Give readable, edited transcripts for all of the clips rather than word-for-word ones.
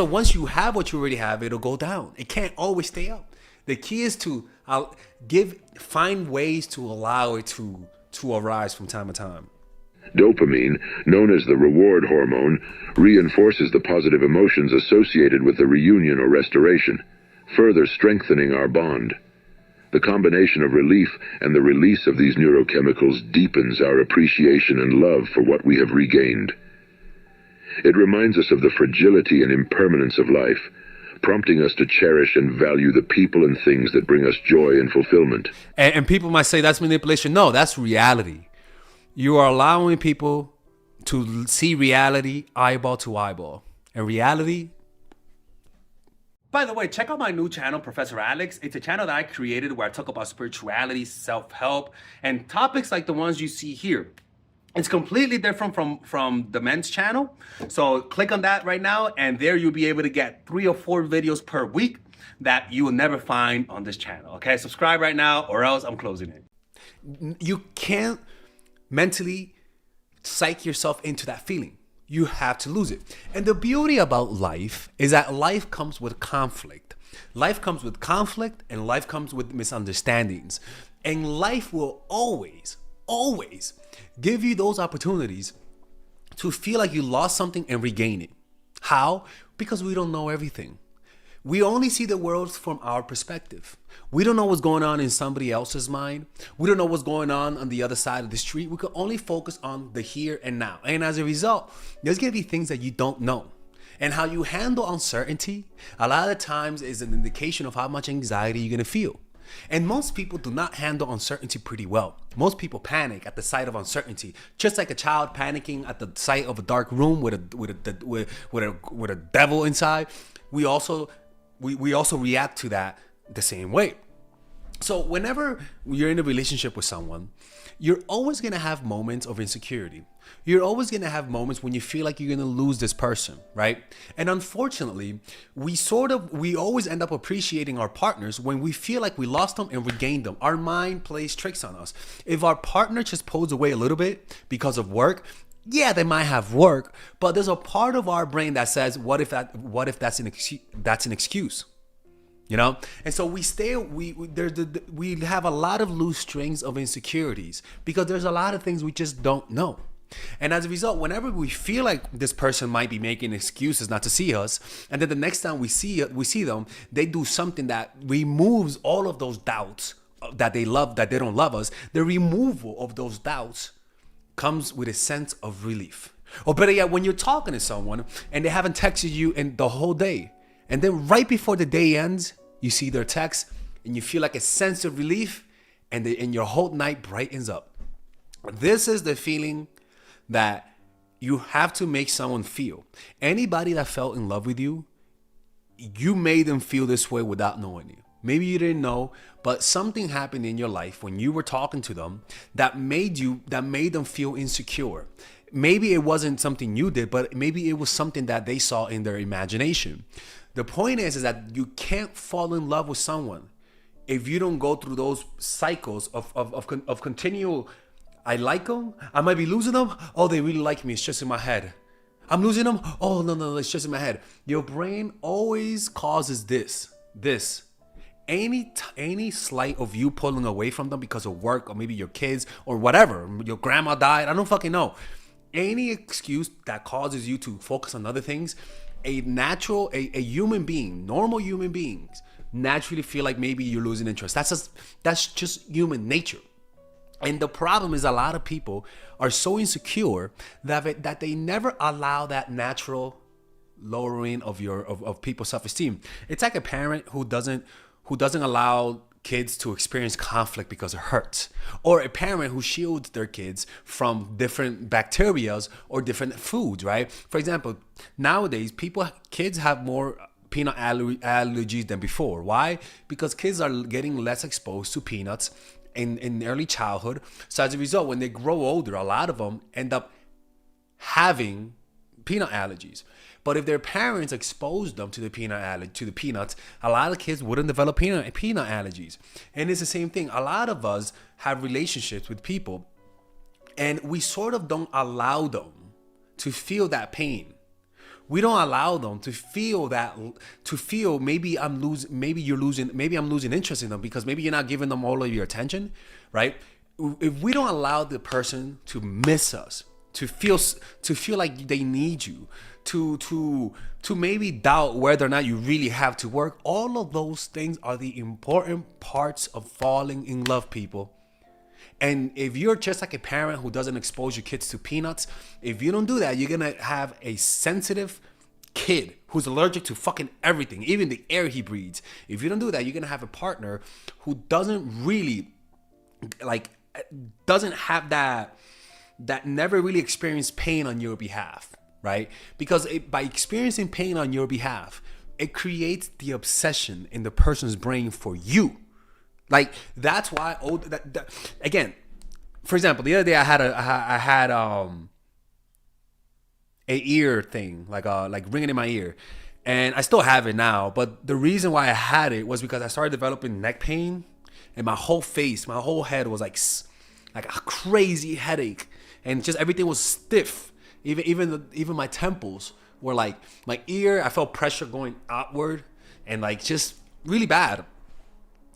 So once you have what you already have, it'll go down. It can't always stay up. The key is to find ways to allow it to arise from time to time. Dopamine, known as the reward hormone, reinforces the positive emotions associated with the reunion or restoration, further strengthening our bond. The combination of relief and the release of these neurochemicals deepens our appreciation and love for what we have regained. It reminds us of the fragility and impermanence of life, prompting us to cherish and value the people and things that bring us joy and fulfillment. And people might say that's manipulation. No, that's reality. You are allowing people to see reality eyeball to eyeball. And reality... By the way, check out my new channel, Professor Alex. It's a channel that I created where I talk about spirituality, self-help, and topics like the ones you see here. It's completely different from the men's channel. So click on that right now, and there you'll be able to get 3 or 4 videos per week that you will never find on this channel. Okay, subscribe right now or else I'm closing it. You can't mentally psych yourself into that feeling. You have to lose it. And the beauty about life is that life comes with conflict. Life comes with conflict and life comes with misunderstandings. And life will always give you those opportunities to feel like you lost something and regain it. How? Because we don't know everything. We only see the world from our perspective. We don't know what's going on in somebody else's mind. We don't know what's going on the other side of the street. We can only focus on the here and now. And as a result, there's going to be things that you don't know. And how you handle uncertainty, a lot of the times is an indication of how much anxiety you're going to feel. And most people do not handle uncertainty pretty well. Most people panic at the sight of uncertainty, just like a child panicking at the sight of a dark room with a devil inside. We also react to that the same way. So whenever you're in a relationship with someone, you're always going to have moments of insecurity. You're always going to have moments when you feel like you're going to lose this person, right? And unfortunately, we always end up appreciating our partners when we feel like we lost them and regained them. Our mind plays tricks on us. If our partner just pulls away a little bit because of work, yeah, they might have work, but there's a part of our brain that says, what if that's an excuse? You know? And so we have a lot of loose strings of insecurities because there's a lot of things we just don't know. And as a result, whenever we feel like this person might be making excuses not to see us, and then the next time we see them, they do something that removes all of those doubts that they don't love us. The removal of those doubts comes with a sense of relief. Or better yet, when you're talking to someone and they haven't texted you in the whole day, and then right before the day ends, you see their text and you feel like a sense of relief, and your whole night brightens up. This is the feeling that you have to make someone feel. Anybody that fell in love with you, you made them feel this way without knowing you. Maybe you didn't know, but something happened in your life when you were talking to them that made them feel insecure. Maybe it wasn't something you did, but maybe it was something that they saw in their imagination. The point is that you can't fall in love with someone if you don't go through those cycles of continual, I like them, I might be losing them, oh, they really like me, it's just in my head. I'm losing them, oh, no, it's just in my head. Your brain always causes this. Any slight of you pulling away from them because of work or maybe your kids or whatever, your grandma died, I don't fucking know. Any excuse that causes you to focus on other things, a human being, normal human beings, naturally feel like maybe you're losing interest. That's just human nature. And the problem is a lot of people are so insecure that they never allow that natural lowering of people's self-esteem. It's like a parent who doesn't allow kids to experience conflict because it hurts, or a parent who shields their kids from different bacterias or different foods, right? For example, nowadays kids have more peanut allergies than before. Why? Because kids are getting less exposed to peanuts in early childhood. So as a result, when they grow older, a lot of them end up having peanut allergies. But if their parents exposed them to the peanuts, a lot of kids wouldn't develop peanut allergies. And it's the same thing. A lot of us have relationships with people, and we sort of don't allow them to feel that pain. we don't allow them to feel maybe I'm losing interest in them because maybe you're not giving them all of your attention, right? If we don't allow the person to miss us, to feel like they need you, to maybe doubt whether or not you really have to work, all of those things are the important parts of falling in love, people. And if you're just like a parent who doesn't expose your kids to peanuts, if you don't do that, you're gonna have a sensitive kid who's allergic to fucking everything, even the air he breathes. If you don't do that, you're gonna have a partner who doesn't really doesn't have that never really experienced pain on your behalf, right? Because by experiencing pain on your behalf, it creates the obsession in the person's brain for you. Like, that's why again, for example, the other day I had a ear thing, like ringing in my ear, and I still have it now. But the reason why I had it was because I started developing neck pain, and my whole face, my whole head was like a crazy headache, and just everything was stiff. Even my temples were like, my ear, I felt pressure going outward, and like just really bad.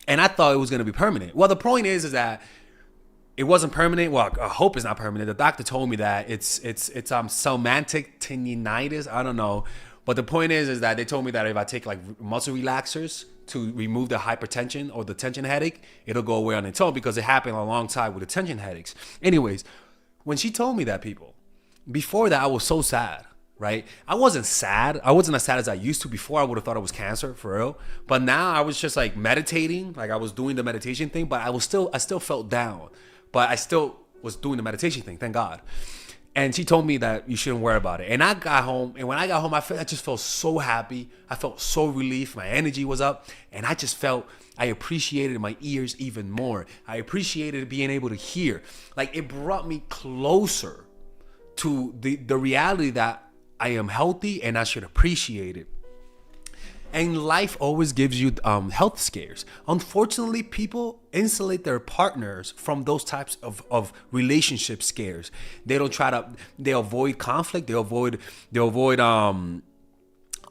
And I thought it was gonna be permanent. Well, the point is that it wasn't permanent. Well, I hope it's not permanent. The doctor told me that it's somatic tendinitis. I don't know, but the point is that they told me that if I take like muscle relaxers to remove the hypertension or the tension headache, it'll go away on its own, because it happened alongside with the tension headaches. Anyways, when she told me that, people, before that I was so sad. Right? I wasn't sad. I wasn't as sad as I used to. Before, I would have thought it was cancer, for real. But now I was just like meditating, like I was doing the meditation thing, but I still felt down. But I still was doing the meditation thing, thank God. And she told me that you shouldn't worry about it. And I got home, and when I got home, I just felt so happy. I felt so relieved. My energy was up, and I just felt I appreciated my ears even more. I appreciated being able to hear. Like, it brought me closer to the reality that I am healthy and I should appreciate it. And life always gives you health scares. Unfortunately, people insulate their partners from those types of relationship scares. They avoid conflict. They avoid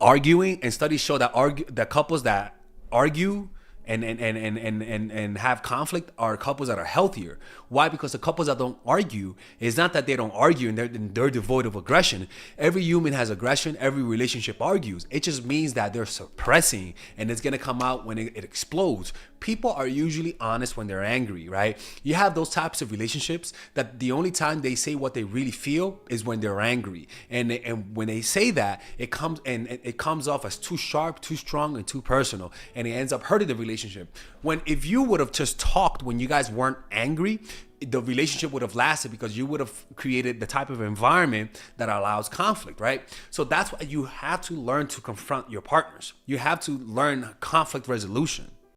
arguing. And studies show that couples that argue and have conflict are couples that are healthier. Why? Because the couples that don't argue, it's not that they don't argue and they're devoid of aggression. Every human has aggression. Every relationship argues. It just means that they're suppressing, and it's gonna come out when it explodes. People are usually honest when they're angry, right? You have those types of relationships that the only time they say what they really feel is when they're angry, and when they say that, it comes off as too sharp, too strong, and too personal, and it ends up hurting the relationship. When if you would have just talked when you guys weren't angry, the relationship would have lasted, because you would have created the type of environment that allows conflict, right? So that's why you have to learn to confront your partners. You have to learn conflict resolution.